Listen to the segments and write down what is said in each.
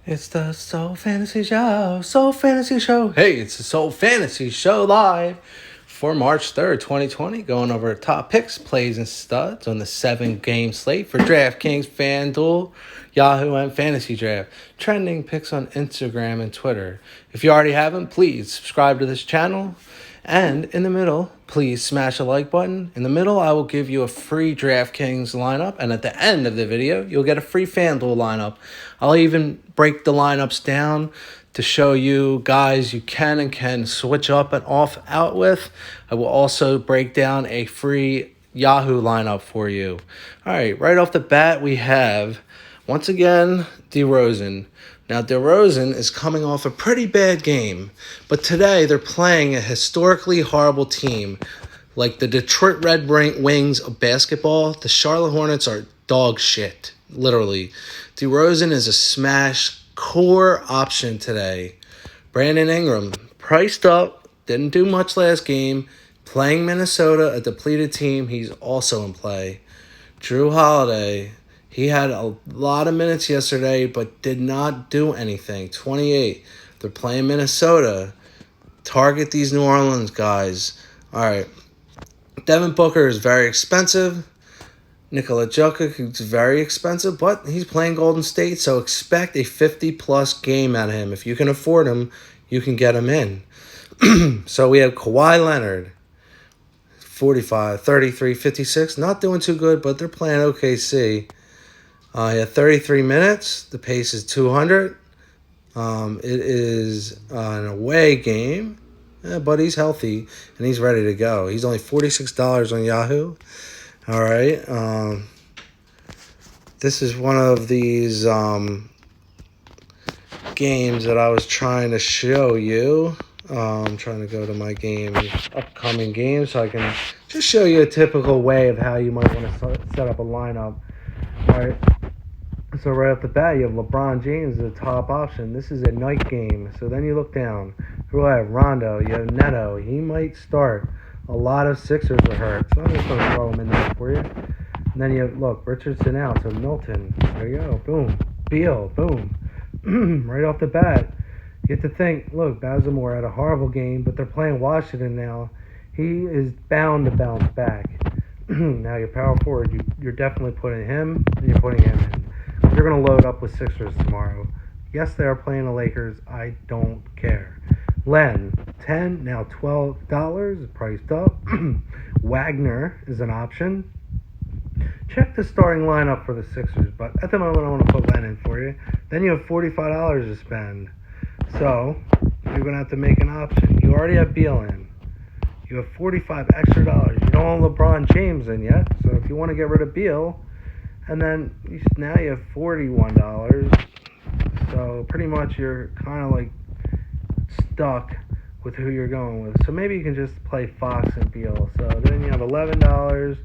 It's the Soul Fantasy Show. Soul Fantasy Show. Hey, it's the Soul Fantasy Show live for March 3rd, 2020. Going over top picks, plays, and studs on the 7-game slate for DRAFTKINGS FANDUEL, Yahoo, and Fantasy Draft. Trending picks on Instagram and Twitter. If you already haven't, please subscribe to this channel. And in the middle, please smash a like button. In the middle, I will give you a free DraftKings lineup. And at the end of the video, you'll get a free FanDuel lineup. I'll even break the lineups down to show you guys you can and can switch up and off out with. I will also break down a free Yahoo lineup for you. All right off the bat, we have, once again, DeRozan. Now, DeRozan is coming off a pretty bad game, but today they're playing a historically horrible team like the Detroit Red Wings of basketball. The Charlotte Hornets are dog shit, literally. DeRozan is a smash core option today. Brandon Ingram, priced up, didn't do much last game, playing Minnesota, a depleted team. He's also in play. Drew Holiday, he had a lot of minutes yesterday, but did not do anything. 28. They're playing Minnesota. Target these New Orleans guys. All right. Devin Booker is very expensive. Nikola Jokic is very expensive, but he's playing Golden State, so expect a 50-plus game out of him. If you can afford him, you can get him in. So we have Kawhi Leonard. 45, 33, 56. Not doing too good, but they're playing OKC. He had 33 minutes. The pace is 200. It is an away game, but he's healthy and he's ready to go. He's only $46 on Yahoo. All right. This is one of these games that I was trying to show you. I'm trying to go to my upcoming game, so I can just show you a typical way of how you might want to set up a lineup. All right. So right off the bat, you have LeBron James as the top option. This is a night game. So then you look down. Who I have? Rondo. You have Neto. He might start. A lot of Sixers are hurt. So I'm just going to throw him in there for you. And then you have, look, Richardson out. So Milton. There you go. Boom. Beal. Boom. Right off the bat, you get to think, look, Bazemore had a horrible game, but they're playing Washington now. He is bound to bounce back. Now your power forward, you're definitely putting him, and you're putting him in. They're going to load up with Sixers tomorrow. Yes, they are playing the Lakers. I don't care. Len, $10, now $12, priced up. Wagner is an option. Check the starting lineup for the Sixers, but at the moment I want to put Len in for you. Then you have $45 to spend. So you're going to have to make an option. You already have Beal in. You have $45 extra dollars. You don't have LeBron James in yet, so if you want to get rid of Beal, and then now you have $41. So pretty much you're kind of like stuck with who you're going with. So maybe you can just play Fox and Beal. So then you have $11,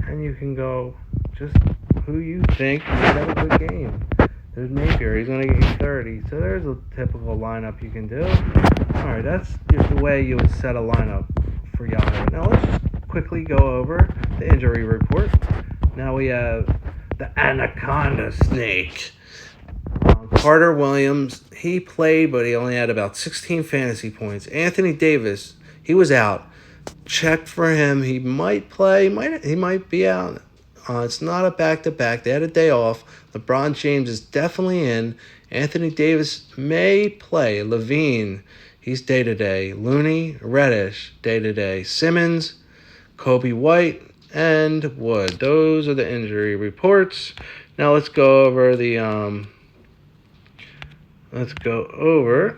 and you can go just who you think will have a good game. There's Napier. He's going to get you 30. So there's a typical lineup you can do. All right, that's just the way you would set a lineup for Yahoo. Now let's just quickly go over the injury report. Now we have the Anaconda Snake. Carter Williams, he played, but he only had about 16 fantasy points. Anthony Davis, he was out. Check for him. He might play. He might be out. It's not a back-to-back. They had a day off. LeBron James is definitely in. Anthony Davis may play. Levine, he's day-to-day. Looney, Reddish, day-to-day. Simmons, Kobe White, and Wood. Those are the injury reports. Now let's go over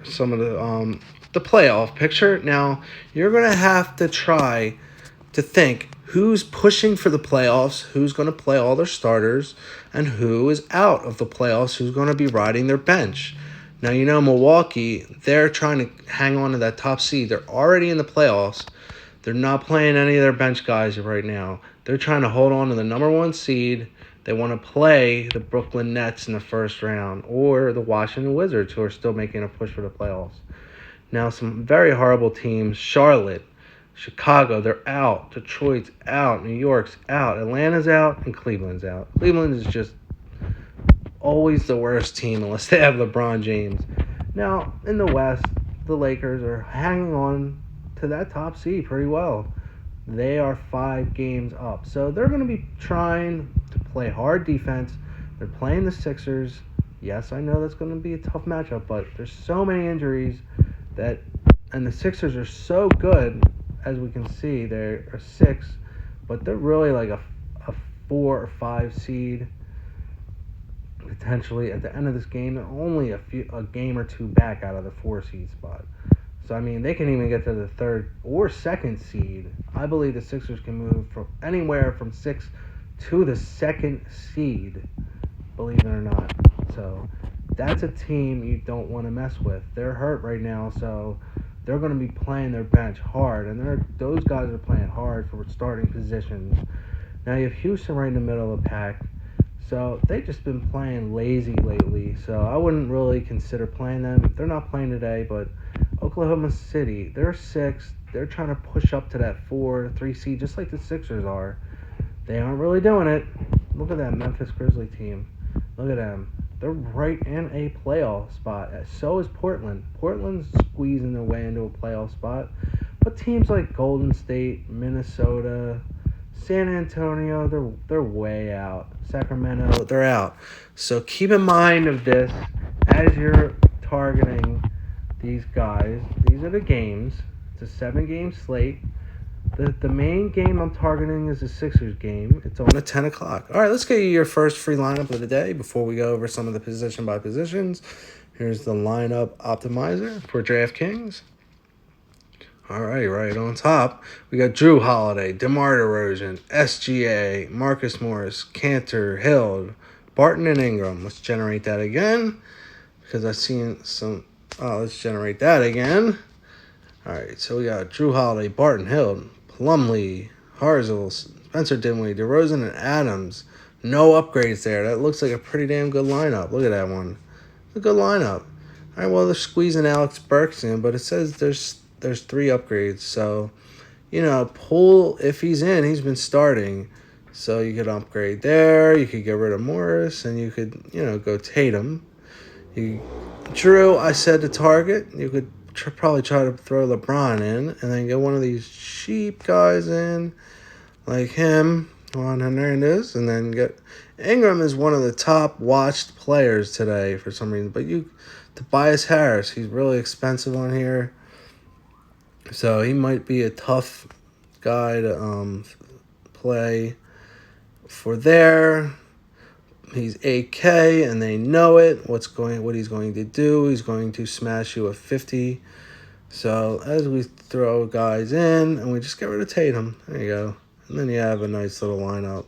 some of the playoff picture. Now you're gonna have to try to think who's pushing for the playoffs, who's going to play all their starters, and who is out of the playoffs, who's going to be riding their bench. Now, you know, Milwaukee, they're trying to hang on to that top seed. They're already in the playoffs. They're not playing any of their bench guys right now. They're trying to hold on to the number one seed. They want to play the Brooklyn Nets in the first round or the Washington Wizards, who are still making a push for the playoffs. Now, some very horrible teams. Charlotte, Chicago, they're out. Detroit's out. New York's out. Atlanta's out. And Cleveland's out. Cleveland is just always the worst team unless they have LeBron James. Now, in the West, the Lakers are hanging on to that top seed pretty well. They are 5 games up. So they're going to be trying to play hard defense. They're playing the Sixers. Yes, I know that's going to be a tough matchup, but there's so many injuries and the Sixers are so good, as we can see. They're a 6, but they're really like a 4 or 5 seed. Potentially at the end of this game, they're only a game or 2 back out of the 4 seed spot. So, I mean, they can even get to the 3rd or 2nd seed. I believe the Sixers can move from anywhere from 6 to the 2nd seed, believe it or not. So, that's a team you don't want to mess with. They're hurt right now, so they're going to be playing their bench hard. And those guys are playing hard for starting positions. Now, you have Houston right in the middle of the pack. So, they've just been playing lazy lately. So, I wouldn't really consider playing them. They're not playing today, but Oklahoma City, they're 6. They're trying to push up to that 3 seed, just like the Sixers are. They aren't really doing it. Look at that Memphis Grizzly team. Look at them. They're right in a playoff spot. So is Portland. Portland's squeezing their way into a playoff spot. But teams like Golden State, Minnesota, San Antonio, they're way out. Sacramento, they're out. So keep in mind of this as you're targeting these guys. These are the games. It's a 7-game slate. The main game I'm targeting is the Sixers game. It's on at 10 o'clock. All right, let's get you your first free lineup of the day before we go over some of the position by positions. Here's the lineup optimizer for DraftKings. All right on top, we got Drew Holiday, DeMar DeRozan, SGA, Marcus Morris, Cantor, Hill, Barton, and Ingram. Let's generate that again because I've seen some. Let's generate that again. All right, so we got Drew Holiday, Barton, Hill, Plumlee, Harzel, Spencer Dinwiddie, DeRozan, and Adams. No upgrades there. That looks like a pretty damn good lineup. Look at that one. It's a good lineup. All right, well, they're squeezing Alex Burks in, but it says there's 3 upgrades. So, Poole, if he's in, he's been starting. So you could upgrade there. You could get rid of Morris, and you could, go Tatum. Drew, I said to target. You could probably try to throw LeBron in and then get one of these cheap guys in like him, Juan Hernandez, and then get Ingram is one of the top watched players today for some reason. But Tobias Harris, he's really expensive on here. So he might be a tough guy to play for there. He's 8K, and they know it. What he's going to do? He's going to smash you at 50. So as we throw guys in, and we just get rid of Tatum. There you go. And then you have a nice little lineup.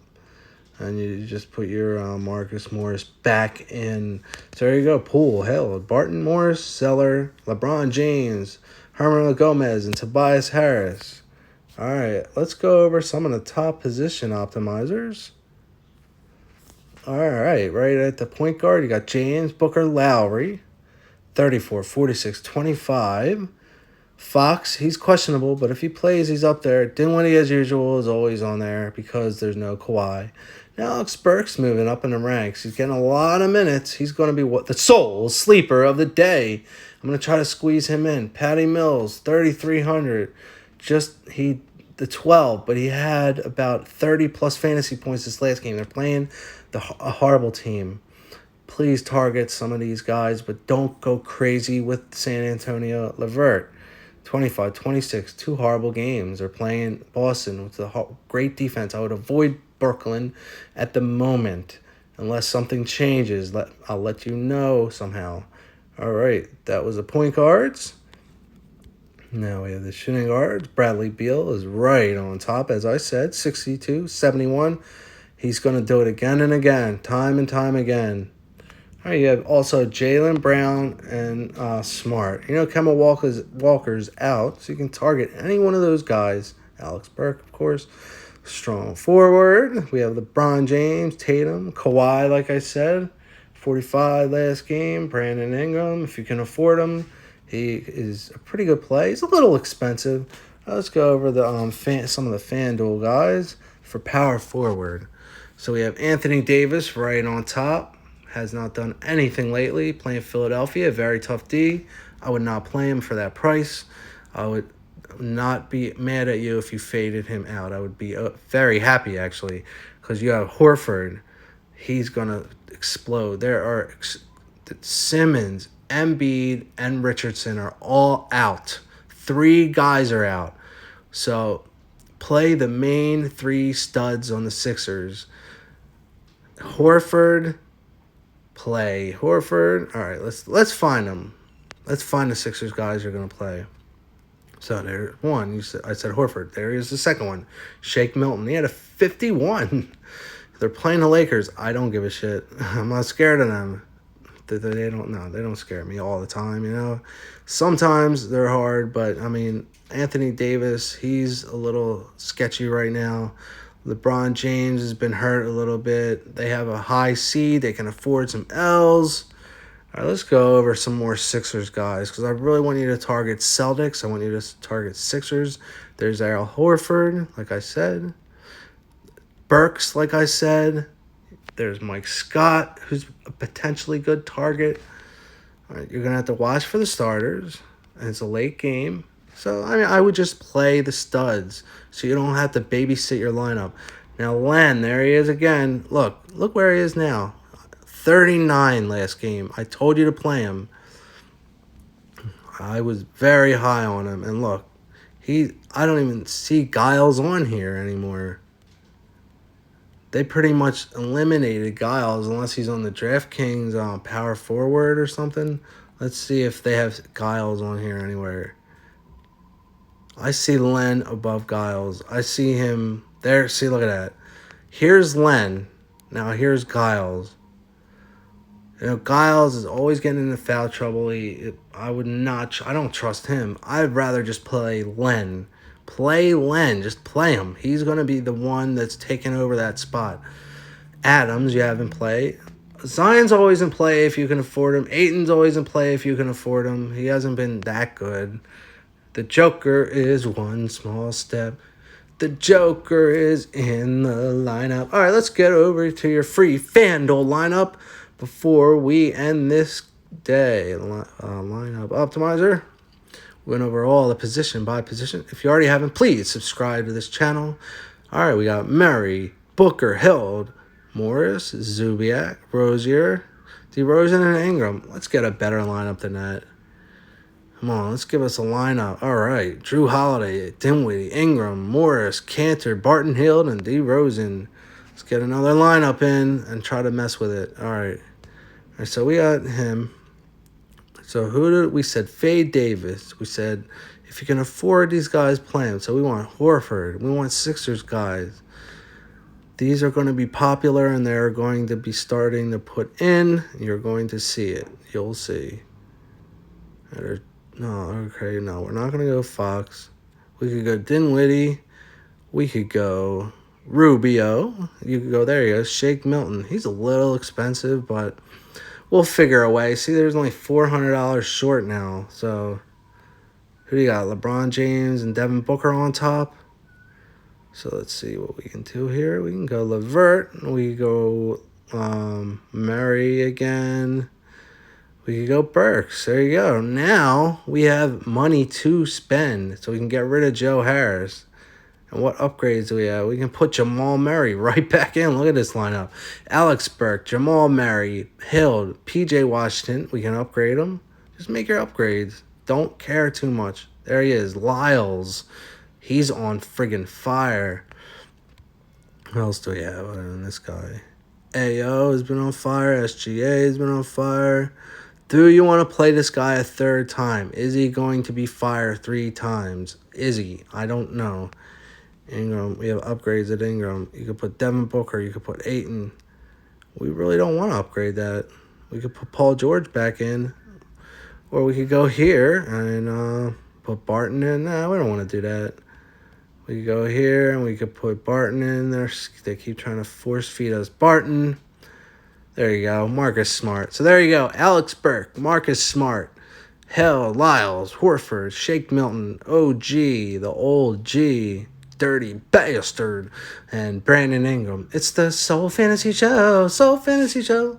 And you just put your Marcus Morris back in. So there you go. Poole, Hill, Barton, Morris, Zeller, LeBron James, Herman Gomez, and Tobias Harris. All right, let's go over some of the top position optimizers. All right at the point guard, you got James Booker Lowry, 34, 46, 25. Fox, he's questionable, but if he plays, he's up there. Dinwiddie, as usual, is always on there because there's no Kawhi. Now Alex Burks moving up in the ranks. He's getting a lot of minutes. He's going to be the sole sleeper of the day. I'm going to try to squeeze him in. Patty Mills, 3,300. The 12, but he had about 30-plus fantasy points this last game. They're playing a horrible team. Please target some of these guys, but don't go crazy with San Antonio Levert. 25, 26, 2 horrible games. They're playing Boston with a great defense. I would avoid Brooklyn at the moment unless something changes. I'll let you know somehow. All right, that was the point guards. Now we have the shooting guards. Bradley Beal is right on top, as I said, 62, 71. He's going to do it again and again, time and time again. All right, you have also Jaylen Brown and Smart. Kemba Walker's out, so you can target any one of those guys. Alex Burke, of course. Strong forward. We have LeBron James, Tatum, Kawhi, like I said. 45 last game. Brandon Ingram, if you can afford him. He is a pretty good play. He's a little expensive. Let's go over the some of the FanDuel guys for power forward. So we have Anthony Davis right on top. has not done anything lately. Playing Philadelphia, very tough D. I would not play him for that price. I would not be mad at you if you faded him out. I would be very happy, actually, because you have Horford. He's going to explode. There are Simmons, Embiid, and Richardson are all out. 3 guys are out. So play the main 3 studs on the Sixers. Horford, play Horford. All right, let's find them. Let's find the Sixers guys you're going to play. So there, one. I said Horford. There is the second one. Shake Milton. He had a 51. They're playing the Lakers. I don't give a shit. I'm not scared of them. They don't scare me all the time, you know. Sometimes they're hard, but, I mean, Anthony Davis, he's a little sketchy right now. LeBron James has been hurt a little bit. They have a high seed. They can afford some L's. All right, let's go over some more Sixers guys because I really want you to target Celtics. I want you to target Sixers. There's Al Horford, like I said. Burks, like I said. There's Mike Scott, who's a potentially good target. All right, you're going to have to watch for the starters, and it's a late game. So, I mean, I would just play the studs so you don't have to babysit your lineup. Now, Len, there he is again. Look where he is now. 39 last game. I told you to play him. I was very high on him. And look, I don't even see Giles on here anymore. They pretty much eliminated Giles unless he's on the DraftKings power forward or something. Let's see if they have Giles on here anywhere. I see Len above Giles. I see him there. See, look at that. Here's Len. Now here's Giles. You know, Giles is always getting into foul trouble. I don't trust him. I'd rather just play Len. Play Len. Just play him. He's going to be the one that's taking over that spot. Adams, you have in play. Zion's always in play if you can afford him. Ayton's always in play if you can afford him. He hasn't been that good. The Joker is one small step. The Joker is in the lineup. All right, let's get over to your free FanDuel lineup before we end this day. Lineup optimizer. Went over all the position by position. If you already haven't, please subscribe to this channel. All right, we got Murray, Booker, Hill, Morris, Zubiak, Rozier, DeRozan, and Ingram. Let's get a better lineup than that. Come on, let's give us a lineup. All right, Drew Holiday, Dinwiddie, Ingram, Morris, Cantor, Barton Hill, and DeRozan. Let's get another lineup in and try to mess with it. All right. So we got him. So we said fade Davis. We said if you can afford these guys, play them. So we want Horford. We want Sixers guys. These are going to be popular, and they're going to be starting to put in. You're going to see it. You'll see. No, we're not going to go Fox. We could go Dinwiddie. We could go Rubio. You could go, there you go, Shake Milton. He's a little expensive, but we'll figure a way. See, there's only $400 short now. So, who do you got? LeBron James and Devin Booker on top. So, let's see what we can do here. We can go LeVert. We go Murray again. We could go Burks. There you go. Now we have money to spend, so we can get rid of Joe Harris. And what upgrades do we have? We can put Jamal Murray right back in. Look at this lineup. Alex Burke, Jamal Murray, Hill, P.J. Washington. We can upgrade him. Just make your upgrades. Don't care too much. There he is. Lyles. He's on friggin' fire. What else do we have other than this guy? AO has been on fire. SGA has been on fire. Do you want to play this guy a third time? Is he going to be fire 3 times? Is he? I don't know. Ingram, we have upgrades at Ingram. You could put Devin Booker. You could put Ayton. We really don't want to upgrade that. We could put Paul George back in. Or we could go here and put Barton in. Nah, we don't want to do that. We could go here and we could put Barton in there. They keep trying to force feed us Barton. There you go. Marcus Smart. So there you go. Alex Burke, Marcus Smart, Hill, Lyles, Horford, Shake Milton, OG, the old G, dirty bastard, and Brandon Ingram. It's the Soul Fantasy Show. Soul Fantasy Show.